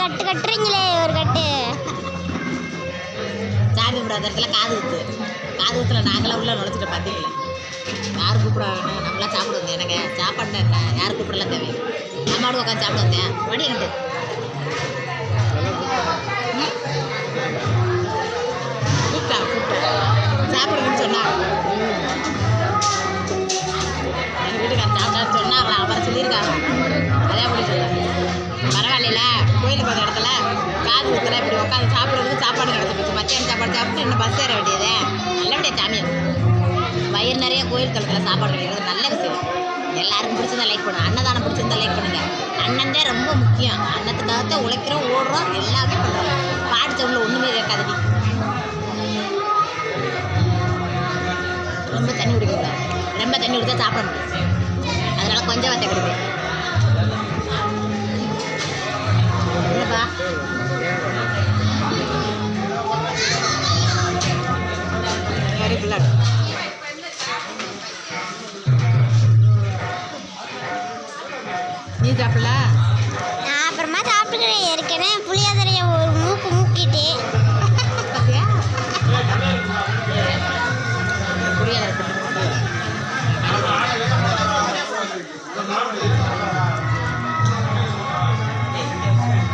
கட்டு கட்டுறீங்களே ஒரு கட்டு. சாமி கும்பிடாத காது ஊத்து. காது ஊத்துல நாங்களாம் உள்ள நுழைச்சிட்டு பார்த்தீங்களா? யார் கூப்பிட வேணும்? நம்மளாம் சாப்பிட வந்தேன். எனக்கு சாப்பாடுனா என்ன? யார் கூப்பிடலாம் தேவை? அம்மாவோட உட்காந்து சாப்பிட வந்தேன். வடிக்கிட்டு கூப்பிட்டா சாப்பிடுங்கன்னு சொன்னா எங்கள் வீட்டுக்காரர் சாப்பிட்டான்னு சொன்னா அவரை சொல்லியிருக்காங்க. அதே அப்படி சொல்லுவாங்க. பரவாயில்ல, கோயிலுக்கு போகிற இடத்துல காது ஊத்துல இப்படி உட்காந்து சாப்பிட்றதுக்கு சாப்பாடு கிடச்சி போச்சு. மத்தியானம் சாப்பாடு சாப்பிட்டு இன்னும் பஸ் ஏற வேண்டியதே. நல்லபடியா சாமியம். வயிறு நிறைய கோயில் தளத்தில் சாப்பாடு கிடைக்கிறது நல்ல விஷயம். எல்லாருக்கும் பிடிச்சிருந்தா லைக் பண்ணுங்க. அன்னதானம் பிடிச்சிருந்தா லைக் பண்ணுங்க. அண்ணன் தான் ரொம்ப முக்கியம். அன்னத்துக்காகத்தான் உழைக்கிறோம், ஓடுறோம், எல்லாமே பண்ணுறோம். பாடிச்சவங்கள ஒன்றுமே கேட்காதடி. ரொம்ப தண்ணி குடிக்கக்கூடாது. ரொம்ப தண்ணி குடித்தா சாப்பிட முடியும். அதனால கொஞ்சம் வத்தை குடிப்பேன். என்னப்பா வெரி பிளட். நீ சாப்பிடல? நான் அப்புறமா சாப்பிட்டுக்கிறேன். ஏற்கனவே புளி